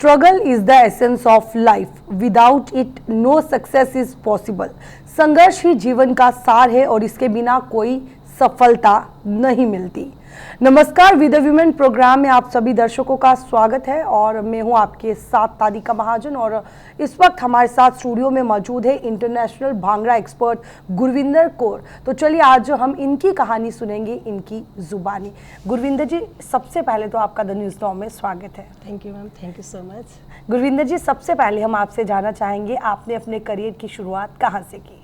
Struggle is the essence of life, without it no success is possible. संघर्ष ही जीवन का सार है और इसके बिना कोई सफलता नहीं मिलती। नमस्कार, विद वुमेन प्रोग्राम में आप सभी दर्शकों का स्वागत है और मैं हूं आपके साथ तारिका महाजन। और इस वक्त हमारे साथ स्टूडियो में मौजूद है इंटरनेशनल भांगड़ा एक्सपर्ट गुरविंदर कौर। तो चलिए आज हम इनकी कहानी सुनेंगे, इनकी जुबानी। गुरविंदर जी, सबसे पहले तो आपका द न्यूज़ नाउ में स्वागत है। Thank you ma'am, thank you so much. Gurvinder ji, सबसे पहले हम आपसे जानना चाहेंगे आपने अपने करियर की शुरुआत कहाँ से की?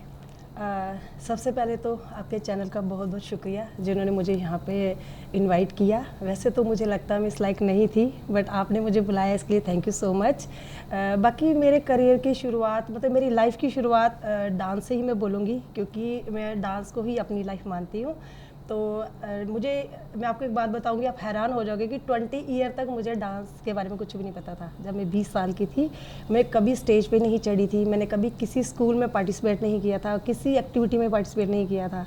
सबसे पहले तो आपके चैनल का बहुत बहुत शुक्रिया जिन्होंने मुझे यहाँ पे इनवाइट किया। वैसे तो मुझे लगता मैं इस लायक नहीं थी, बट आपने मुझे बुलाया, इसके लिए थैंक यू सो मच। बाकी मेरे करियर की शुरुआत, मतलब मेरी लाइफ की शुरुआत डांस से ही मैं बोलूँगी, क्योंकि मैं डांस को ही अपनी लाइफ मानती हूँ। तो मैं आपको एक बात बताऊंगी, आप हैरान हो जाओगे कि 20 ईयर तक मुझे डांस के बारे में कुछ भी नहीं पता था। जब मैं 20 साल की थी, मैं कभी स्टेज पे नहीं चढ़ी थी, मैंने कभी किसी स्कूल में पार्टिसिपेट नहीं किया था, किसी एक्टिविटी में पार्टिसिपेट नहीं किया था।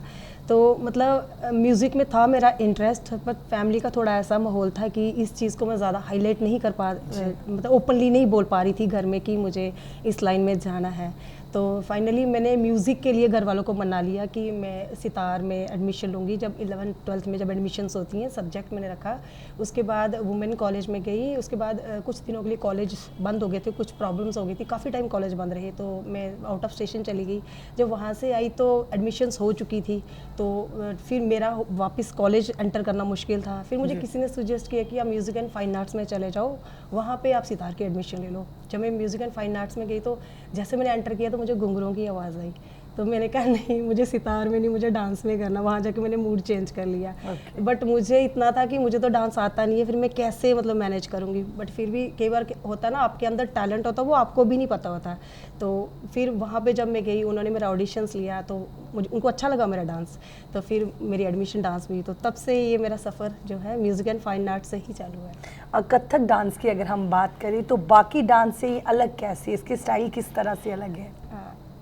तो मतलब म्यूज़िक में था मेरा इंटरेस्ट, बट फैमिली का थोड़ा ऐसा माहौल था कि इस चीज़ को मैं ज़्यादा हाईलाइट नहीं कर पा मतलब ओपनली नहीं बोल पा रही थी घर में कि मुझे इस लाइन में जाना है। तो फाइनली मैंने म्यूज़िक के लिए घर वालों को मना लिया कि मैं सितार में एडमिशन लूँगी। जब 11th-12th में जब एडमिशन्स होती हैं, सब्जेक्ट मैंने रखा। उसके बाद वुमेन कॉलेज में गई। उसके बाद कुछ दिनों के लिए कॉलेज बंद हो गए थे, कुछ प्रॉब्लम्स हो गई थी, काफ़ी टाइम कॉलेज बंद रहे, तो मैं आउट ऑफ स्टेशन चली गई। जब वहाँ से आई तो एडमिशन्स हो चुकी थी, तो फिर मेरा वापस कॉलेज एंटर करना मुश्किल था। फिर मुझे किसी ने सजेस्ट किया कि आप म्यूज़िक एंड फाइन आर्ट्स में चले जाओ, वहाँ पे आप सितार की एडमिशन ले लो। जब मैं म्यूज़िक एंड फाइन आर्ट्स में गई तो जैसे मैंने एंटर किया तो मुझे घुंघरूओं की आवाज़ आई। तो मैंने कहा नहीं, मुझे सितार में नहीं, मुझे डांस में करना। वहाँ जाके मैंने मूड चेंज कर लिया। बट मुझे इतना था कि मुझे तो डांस आता नहीं है, फिर मैं कैसे मतलब मैनेज करूँगी। बट फिर भी कई बार होता ना, आपके अंदर टैलेंट होता है, वो आपको भी नहीं पता होता। तो फिर वहाँ पे जब मैं गई, उन्होंने मेरा ऑडिशंस लिया, तो मुझे उनको अच्छा लगा मेरा डांस, तो फिर मेरी एडमिशन डांस में हुई। तो तब से ये मेरा सफ़र जो है म्यूज़िक एंड फाइन आर्ट से ही चालू है। कथक डांस की अगर हम बात करें तो बाकी डांस से अलग कैसे, इसकी स्टाइल किस तरह से अलग है?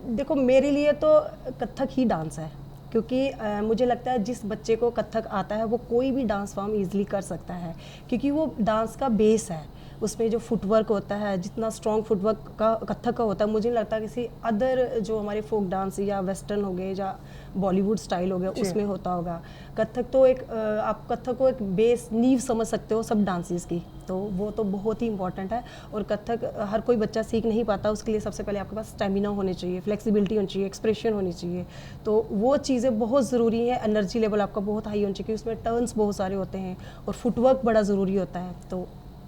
देखो, मेरे लिए तो कथक ही डांस है, क्योंकि मुझे लगता है जिस बच्चे को कथक आता है वो कोई भी डांस फॉर्म इजीली कर सकता है, क्योंकि वो डांस का बेस है। उसमें जो फुटवर्क होता है, जितना स्ट्रॉन्ग फुटवर्क का कथक का होता है, मुझे नहीं लगता किसी अदर जो हमारे फोक डांस या वेस्टर्न हो गए या बॉलीवुड स्टाइल हो गया उसमें होता होगा। कथक तो एक आप कथक को एक बेस नींव समझ सकते हो सब डांसेस की, तो वो तो बहुत ही इंपॉर्टेंट है। और कथक हर कोई बच्चा सीख नहीं पाता, उसके लिए सबसे पहले आपके पास स्टेमिना होनी चाहिए, फ्लेक्सिबिलिटी होनी चाहिए, एक्सप्रेशन होनी चाहिए। तो वो चीज़ें बहुत ज़रूरी है। एनर्जी लेवल आपका बहुत हाई होनी चाहिए, उसमें टर्न्स बहुत सारे होते हैं और फुटवर्क बड़ा ज़रूरी होता है। तो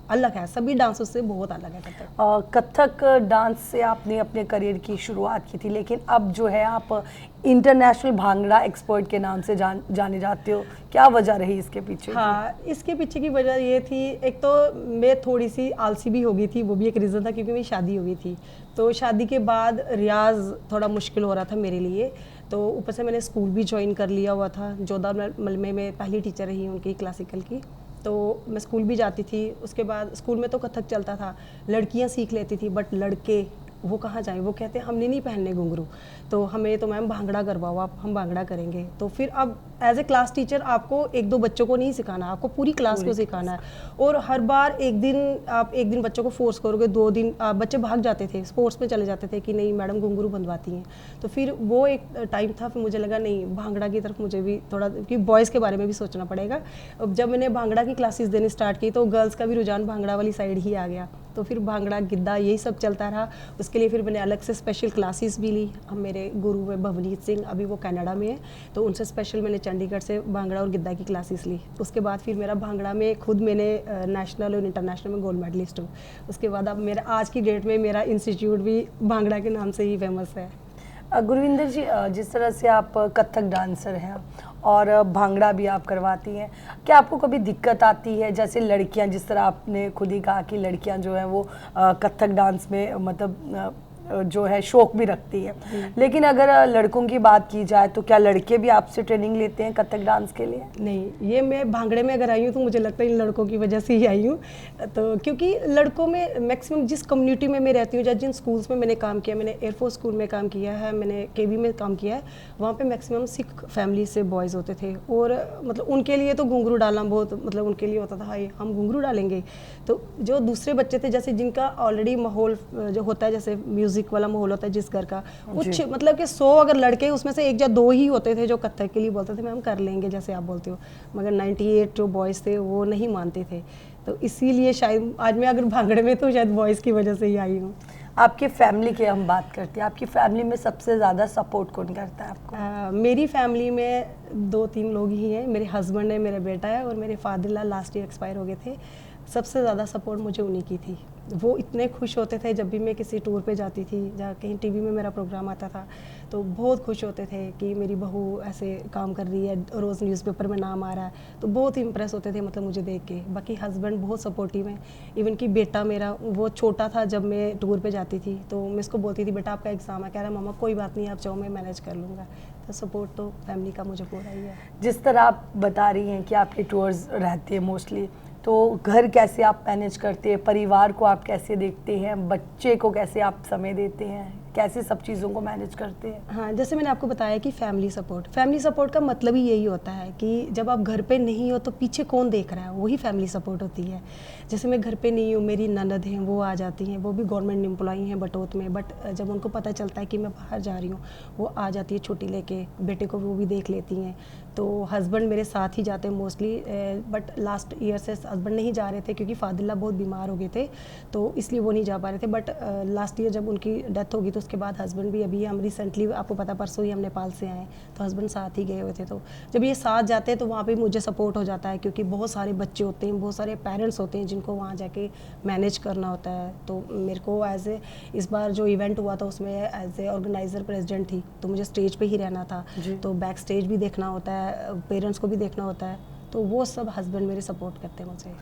अलग है, सभी डांसों से बहुत अलग है कथक। कथक डांस से आपने अपने करियर की शुरुआत की थी, लेकिन अब जो है आप इंटरनेशनल भांगड़ा एक्सपर्ट के नाम से जाने जाते हो। क्या वजह रही इसके पीछे? हाँ, इसके पीछे की वजह ये थी, एक तो मैं थोड़ी सी आलसी भी हो गई थी, वो भी एक रीज़न था, क्योंकि मेरी शादी हो गई थी। तो शादी के बाद रियाज थोड़ा मुश्किल हो रहा था मेरे लिए। तो ऊपर से मैंने स्कूल भी ज्वाइन कर लिया हुआ था। जोधा मलमे में पहली टीचर रही उनकी क्लासिकल की, तो मैं स्कूल भी जाती थी। उसके बाद स्कूल में तो कथक चलता था, लड़कियां सीख लेती थी, बट लड़के वो कहाँ जाएं? वो कहते हैं हमने नहीं पहनने घुंघरू, तो हमें तो मैम भांगड़ा करवाओ, आप हम भांगड़ा करेंगे। तो फिर अब एज ए क्लास टीचर आपको 1-2 बच्चों को नहीं सिखाना, आपको पूरी क्लास को सिखाना है। और हर बार एक दिन बच्चों को फोर्स करोगे, 2 दिन बच्चे भाग जाते थे, स्पोर्ट्स में चले जाते थे कि नहीं मैडम घुंघरू बंधवाती हैं। तो फिर वो एक टाइम था, फिर मुझे लगा नहीं, भांगड़ा की तरफ मुझे भी थोड़ा, क्योंकि बॉयज़ के बारे में भी सोचना पड़ेगा। अब जब मैंने भांगड़ा की क्लासेस देनी स्टार्ट की तो गर्ल्स का भी रुझान भांगड़ा वाली साइड ही आ गया। तो फिर भांगड़ा, गिद्धा, यही सब चलता रहा। उसके लिए फिर मैंने अलग से स्पेशल क्लासेस भी ली। अब मेरे गुरु है भवनीत सिंह, अभी वो कनाडा में है, तो उनसे स्पेशल मैंने चंडीगढ़ से भांगड़ा और गिद्धा की क्लासेस ली। उसके बाद फिर मेरा भांगड़ा में खुद मैंने नेशनल और इंटरनेशनल में गोल्ड मेडलिस्ट हूँ। उसके बाद अब मेरा आज की डेट में मेरा इंस्टीट्यूट भी भांगड़ा के नाम से ही फेमस है। गुरविंदर जी, जिस तरह से आप कथक डांसर हैं और भांगड़ा भी आप करवाती हैं, क्या आपको कभी दिक्कत आती है? जैसे लड़कियां, जिस तरह आपने खुद ही कहा कि लड़कियां जो हैं वो कथक डांस में मतलब जो है शौक भी रखती है। लेकिन अगर लड़कों की बात की जाए तो क्या लड़के भी आपसे ट्रेनिंग लेते हैं कथक डांस के लिए? नहीं, ये मैं भांगड़े में अगर आई हूँ तो मुझे लगता है इन लड़कों की वजह से ही आई हूँ। तो क्योंकि लड़कों में मैक्सिमम जिस कम्युनिटी में मैं रहती हूँ या जिन स्कूल्स में मैंने काम किया, मैंने एयरफोर्स स्कूल में काम किया है, मैंने केवी में काम किया है, वहाँ पे मैक्सिमम सिख फैमिली से बॉयज़ होते थे। और मतलब उनके लिए तो घुंघरू डालना बहुत, मतलब उनके लिए होता था हाय हम घुंघरू डालेंगे। तो जो दूसरे बच्चे थे जैसे जिनका ऑलरेडी माहौल जो होता है, जैसे म्यूज़िक वाला माहौल होता है जिस घर का, कुछ मतलब कि 100 अगर लड़के उसमें से 1 या 2 ही होते थे जो कथक के लिए बोलते थे मैं हम कर लेंगे जैसे आप बोलते हो, मगर 98 जो बॉयज़ थे वो नहीं मानते थे। तो इसीलिए शायद आज मैं अगर भांगड़े में तो शायद बॉयज़ की वजह से ही आई हूँ। आपके फैमिली की हम बात करते हैं, आपकी फैमिली में सबसे ज़्यादा सपोर्ट कौन करता है आपको? मेरी फैमिली में 2-3 लोग ही हैं, मेरे हस्बैंड है, मेरा बेटा है और मेरे फादर लास्ट ईयर एक्सपायर हो गए थे। सबसे ज़्यादा सपोर्ट मुझे उन्हीं की थी। वो इतने खुश होते थे जब भी मैं किसी टूर पे जाती थी, जहाँ कहीं टीवी में मेरा प्रोग्राम आता था तो बहुत खुश होते थे कि मेरी बहू ऐसे काम कर रही है, रोज़ न्यूज़पेपर में नाम आ रहा है, तो बहुत इम्प्रेस होते थे मतलब मुझे देख के। बाकी हस्बैंड बहुत सपोर्टिव हैं। इवन कि बेटा मेरा वो छोटा था जब मैं टूर पे जाती थी तो मैं इसको बोलती थी बेटा आपका एग्ज़ाम है, कह रहा मामा कोई बात नहीं आप चाहो मैं मैनेज कर लूँगा। तो सपोर्ट तो फैमिली का मुझे पूरा ही है। जिस तरह आप बता रही हैं कि आपके टूर्स रहते हैं मोस्टली, तो घर कैसे आप मैनेज करते हैं, परिवार को आप कैसे देखते हैं, बच्चे को कैसे आप समय देते हैं, कैसे सब चीज़ों को मैनेज करते हैं? हाँ, जैसे मैंने आपको बताया कि फैमिली सपोर्ट का मतलब ही यही होता है कि जब आप घर पे नहीं हो तो पीछे कौन देख रहा है, वही फैमिली सपोर्ट होती है। जैसे मैं घर पे नहीं हूँ, मेरी ननद हैं वो आ जाती हैं, वो भी गवर्नमेंट एम्प्लॉई हैं बटोत में, बट जब उनको पता चलता है कि मैं बाहर जा रही हूँ वो आ जाती है छुट्टी लेके, बेटे को वो भी देख लेती हैं। तो हस्बैंड मेरे साथ ही जाते हैं मोस्टली, बट लास्ट ईयर से हस्बैंड नहीं जा रहे थे क्योंकि फादिल्ला बहुत बीमार हो गए थे तो इसलिए वो नहीं जा पा रहे थे। बट लास्ट ईयर जब उनकी डेथ होगी तो उसके बाद हस्बैंड भी, अभी हम रिसेंटली आपको पता परसों ही हम नेपाल से आए तो हस्बैंड साथ ही गए हुए थे। तो जब ये साथ जाते हैं तो वहाँ पे मुझे सपोर्ट हो जाता है क्योंकि बहुत सारे बच्चे होते हैं, बहुत सारे पेरेंट्स होते हैं जिनको वहाँ जाके मैनेज करना होता है। तो मेरे को एज ए इस बार जो इवेंट हुआ था उसमें एज ए ऑर्गेनाइजर प्रेसिडेंट थी तो मुझे स्टेज पे ही रहना था, तो बैक स्टेज भी देखना होता है, पेरेंट्स को भी देखना होता है, तो वो सब हस्बैंड मेरे सपोर्ट करते हैं मुझे।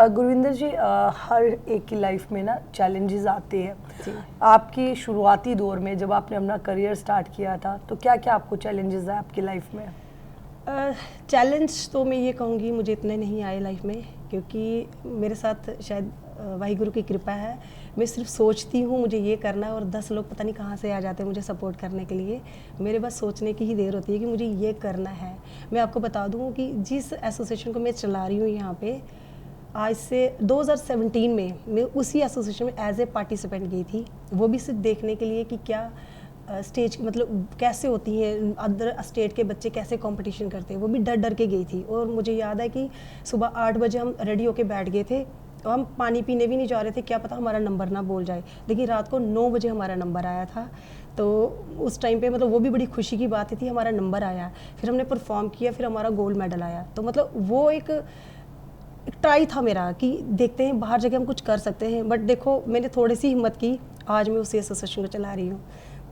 गुरविंदर जी, हर एक की लाइफ में ना चैलेंजेस आते हैं। आपकी शुरुआती दौर में जब आपने अपना करियर स्टार्ट किया था तो क्या क्या आपको चैलेंजेस आए आपकी लाइफ में? चैलेंज तो मैं ये कहूँगी मुझे इतने नहीं आए लाइफ में, क्योंकि मेरे साथ शायद वाहिगुरु की कृपा है। मैं सिर्फ सोचती हूँ मुझे ये करना है और 10 लोग पता नहीं कहाँ से आ जाते हैं मुझे सपोर्ट करने के लिए। मेरे बस सोचने की ही देर होती है कि मुझे ये करना है। मैं आपको बता दूँ कि जिस एसोसिएशन को मैं चला रही हूँ यहाँ पे, आज से 2017 में मैं उसी एसोसिएशन में एज ए पार्टिसिपेंट गई थी, वो भी सिर्फ देखने के लिए कि क्या स्टेज मतलब कैसे होती हैं, अदर स्टेट के बच्चे कैसे कंपटीशन करते हैं, वो भी डर डर के गई थी। और मुझे याद है कि सुबह 8 बजे हम रेडी होके बैठ गए थे और हम पानी पीने भी नहीं जा रहे थे, क्या पता हमारा नंबर ना बोल जाए, लेकिन रात को 9 बजे हमारा नंबर आया था। तो उस टाइम पे मतलब वो भी बड़ी खुशी की बात थी, हमारा नंबर आया, फिर हमने परफॉर्म किया, फिर हमारा गोल्ड मेडल आया। तो मतलब वो एक ट्राई था मेरा कि देखते हैं बाहर जाके हम कुछ कर सकते हैं। बट देखो मैंने थोड़ी सी हिम्मत की, आज मैं उसी एसोसिएशन को चला रही हूँ।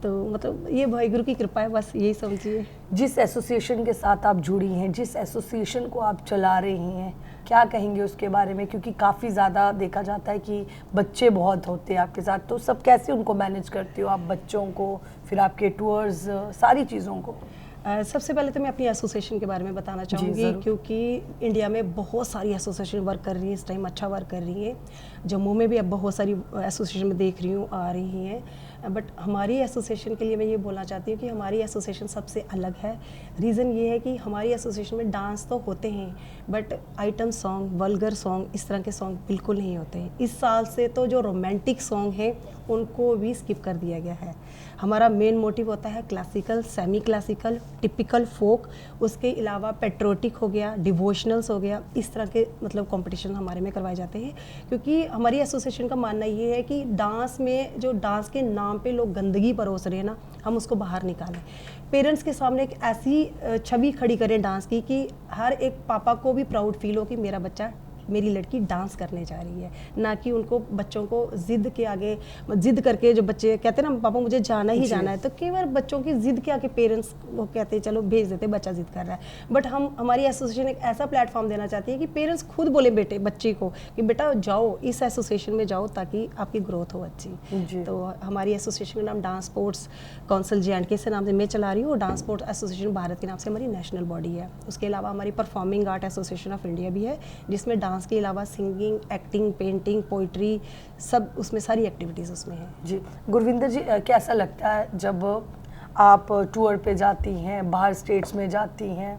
तो मतलब ये वाहिगुरु की कृपा है, बस यही समझिए। जिस एसोसिएशन के साथ आप जुड़ी हैं, जिस एसोसिएशन को आप चला रही हैं, क्या कहेंगे उसके बारे में? क्योंकि काफ़ी ज़्यादा देखा जाता है कि बच्चे बहुत होते हैं आपके साथ, तो सब कैसे उनको मैनेज करते हो आप, बच्चों को, फिर आपके टूर्स, सारी चीज़ों को? सबसे पहले तो मैं अपनी एसोसिएशन के बारे में बताना चाहूँगी, क्योंकि इंडिया में बहुत सारी एसोसिएशन वर्क कर रही है इस टाइम, अच्छा वर्क कर रही है। जम्मू में भी अब बहुत सारी एसोसिएशन में देख रही हूँ आ रही हैं, बट हमारी एसोसिएशन के लिए मैं ये बोलना चाहती हूँ कि हमारी एसोसिएशन सबसे अलग है। रीज़न ये है कि हमारी एसोसिएशन में डांस तो होते हैं but item song, vulgar song, इस तरह के सॉन्ग बिल्कुल नहीं होते हैं। इस साल से तो जो रोमांटिक सॉन्ग हैं उनको भी स्किप कर दिया गया है। हमारा मेन मोटिव होता है क्लासिकल, सेमी क्लासिकल, टिपिकल फोक, उसके अलावा पेट्रोटिक हो गया, डिवोशनल्स हो गया, इस तरह के मतलब कंपटीशन हमारे में करवाए जाते हैं। क्योंकि हमारी एसोसिएशन का मानना ये है कि डांस में जो डांस के नाम पे लोग गंदगी परोस रहे हैं ना, हम उसको बाहर निकालें। पेरेंट्स के सामने एक ऐसी छवि खड़ी करें डांस की कि हर एक पापा को भी प्राउड फील हो कि मेरा बच्चा मेरी लड़की डांस करने जा रही है, ना कि उनको बच्चों को जिद के आगे, जिद करके जो बच्चे कहते हैं ना पापा मुझे जाना ही जाना है, तो केवल बच्चों की जिद के आगे पेरेंट्स वो कहते हैं चलो भेज देते, बच्चा जिद कर रहा है। बट हमारी एसोसिएशन एक ऐसा प्लेटफॉर्म देना चाहती है कि पेरेंट्स खुद बोले बच्चे को कि बेटा जाओ इस एसोसिएशन में जाओ ताकि आपकी ग्रोथ हो अच्छी। तो हमारी एसोसिएशन का नाम डांस स्पोर्ट्स काउंसिल J&K से नाम से मैं चला रही हूँ, और डांस स्पोर्ट्स एसोसिएशन भारत के नाम से हमारी नेशनल बॉडी है। उसके अलावा हमारी performing art association of India भी है, जिसमें डांस के अलावा सिंगिंग, एक्टिंग, पेंटिंग, पोइट्री, सब उसमें सारी एक्टिविटीज़ उसमें है। जी गुरविंदर जी, कैसा लगता है जब आप टूर पे जाती हैं, बाहर स्टेट्स में जाती हैं,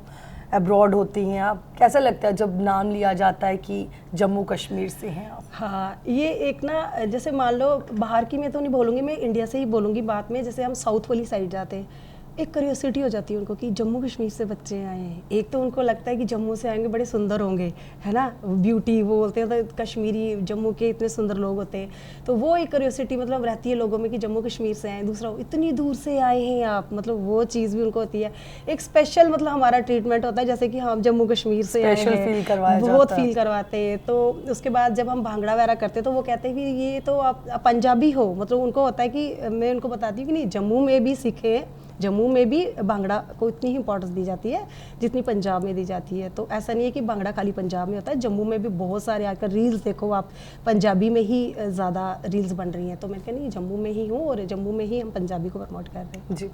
अब्रॉड होती हैं आप, कैसा लगता है जब नाम लिया जाता है कि जम्मू कश्मीर से हैं आप? हाँ, ये एक ना जैसे मान लो बाहर की मैं तो नहीं बोलूँगी, मैं इंडिया से ही बोलूँगी बात में। जैसे हम साउथ वाली साइड जाते हैं, एक क्यूरियोसिटी हो जाती है उनको कि जम्मू कश्मीर से बच्चे आए हैं। एक तो उनको लगता है कि जम्मू से आएंगे बड़े सुंदर होंगे, है ना, ब्यूटी वो बोलते हैं, तो कश्मीरी जम्मू के इतने सुंदर लोग होते हैं, तो वो एक क्यूरियोसिटी मतलब रहती है लोगों में कि जम्मू कश्मीर से आए। दूसरा इतनी दूर से आए हैं आप, मतलब वो चीज़ भी उनको होती है। एक स्पेशल मतलब हमारा ट्रीटमेंट होता है, जैसे कि हम जम्मू कश्मीर से आए हैं, बहुत फील करवाते हैं। तो उसके बाद जब हम भांगड़ा वगैरह करते हैं तो वो कहते हैं कि ये तो आप पंजाबी हो, मतलब उनको होता है कि मैं उनको बताती हूँ कि नहीं, जम्मू में भी सीखे, जम्मू में भी भांगड़ा को इतनी ही इंपॉर्टेंस दी जाती है जितनी पंजाब में दी जाती है। तो ऐसा नहीं है कि भांगड़ा खाली पंजाब में होता है, जम्मू में भी बहुत सारे आकर रील्स देखो आप, पंजाबी में ही ज़्यादा रील्स बन रही हैं। तो मैं कह नहीं जम्मू में ही हूँ, और जम्मू में ही हम पंजाबी को प्रमोट कर रहे हैं। जी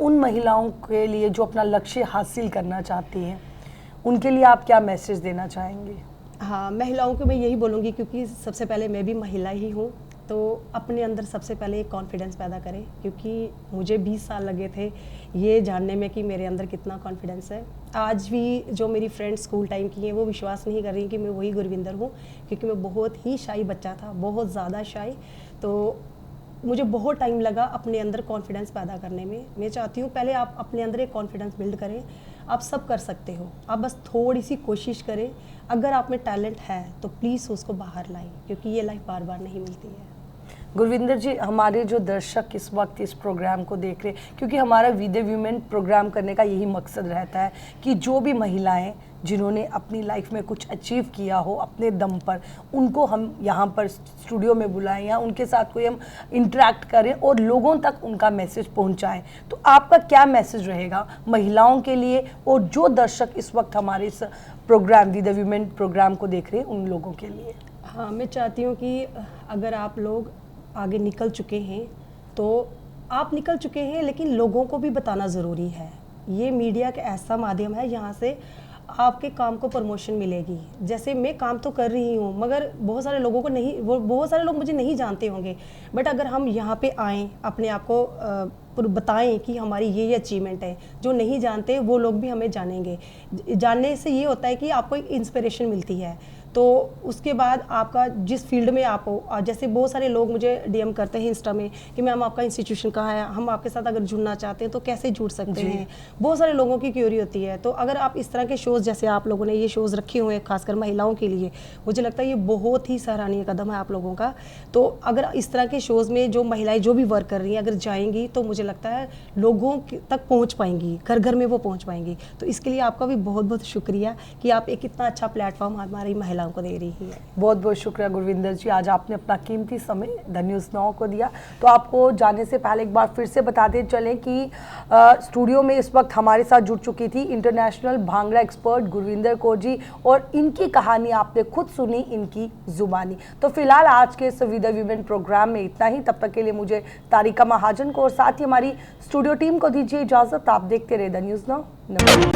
उन महिलाओं के लिए जो अपना लक्ष्य हासिल करना चाहती हैं, उनके लिए आप क्या मैसेज देना चाहेंगे? हाँ, महिलाओं को मैं यही बोलूँगी, क्योंकि सबसे पहले मैं भी महिला ही हूँ, तो अपने अंदर सबसे पहले एक कॉन्फिडेंस पैदा करें। क्योंकि मुझे 20 साल लगे थे ये जानने में कि मेरे अंदर कितना कॉन्फिडेंस है। आज भी जो मेरी फ्रेंड्स स्कूल टाइम की हैं वो विश्वास नहीं कर रही कि मैं वही गुरविंदर हूँ, क्योंकि मैं बहुत ही शाई बच्चा था, बहुत ज़्यादा शाई। तो मुझे बहुत टाइम लगा अपने अंदर कॉन्फिडेंस पैदा करने में। मैं चाहती हूँ पहले आप अपने अंदर एक कॉन्फिडेंस बिल्ड करें। आप सब कर सकते हो, आप बस थोड़ी सी कोशिश करें। अगर आप में टैलेंट है तो प्लीज़ उसको बाहर लाएं, क्योंकि ये लाइफ बार बार नहीं मिलती है। गुरविंदर जी, हमारे जो दर्शक इस वक्त इस प्रोग्राम को देख रहे हैं, क्योंकि हमारा वी द वीमेन प्रोग्राम करने का यही मकसद रहता है कि जो भी महिलाएं जिन्होंने अपनी लाइफ में कुछ अचीव किया हो अपने दम पर, उनको हम यहाँ पर स्टूडियो में बुलाएं या उनके साथ कोई हम इंटरेक्ट करें और लोगों तक उनका मैसेज पहुँचाएं। तो आपका क्या मैसेज रहेगा महिलाओं के लिए, और जो दर्शक इस वक्त हमारे इस program we the women program को देख रहे हैं उन लोगों के लिए? हाँ, मैं चाहती हूँ कि अगर आप लोग आगे निकल चुके हैं तो आप निकल चुके हैं, लेकिन लोगों को भी बताना ज़रूरी है। ये मीडिया का ऐसा माध्यम है, यहाँ से आपके काम को प्रमोशन मिलेगी। जैसे मैं काम तो कर रही हूँ, मगर बहुत सारे लोगों को नहीं, वो बहुत सारे लोग मुझे नहीं जानते होंगे। बट अगर हम यहाँ पे आएँ, अपने आप को बताएं कि हमारी ये अचीवमेंट है, जो नहीं जानते वो लोग भी हमें जानेंगे। जानने से ये होता है कि आपको एक इंस्पिरेशन मिलती है। तो उसके बाद आपका जिस फील्ड में आप हो, जैसे बहुत सारे लोग मुझे डीएम करते हैं इंस्टा में कि मैम आपका इंस्टीट्यूशन कहाँ है, हम आपके साथ अगर जुड़ना चाहते हैं तो कैसे जुड़ सकते हैं। बहुत सारे लोगों की क्यूरी होती है। तो अगर आप इस तरह के शोज़, जैसे आप लोगों ने ये शोज़ रखे हुए हैं खासकर महिलाओं के लिए, मुझे लगता है ये बहुत ही सराहनीय कदम है आप लोगों का। तो अगर इस तरह के शोज़ में जो महिलाएं जो भी वर्क कर रही हैं अगर जाएंगी, तो मुझे लगता है लोगों तक पहुँच पाएंगी, घर घर में वो पहुँच पाएंगी। तो इसके लिए आपका भी बहुत बहुत शुक्रिया कि आप एक इतना अच्छा प्लेटफॉर्म हमारी महिलाओं को दे रही है। बहुत बहुत शुक्रिया गुरविंदर जी, आज आपने अपना कीमती समय द न्यूज़ नाउ को दिया। तो आपको जाने से पहले एक बार फिर से बताते चलें कि स्टूडियो में इस वक्त हमारे साथ जुड़ चुकी थी इंटरनेशनल भांगड़ा एक्सपर्ट गुरविंदर कौर जी, और इनकी कहानी आपने खुद सुनी इनकी जुबानी। तो फिलहाल आज के इस वी द वीमेन प्रोग्राम में इतना ही। तब तक के लिए मुझे तारिका महाजन को और साथ ही हमारी स्टूडियो टीम को दीजिए इजाज़त। आप देखते रहे द न्यूज़ नाउ। नमस्कार।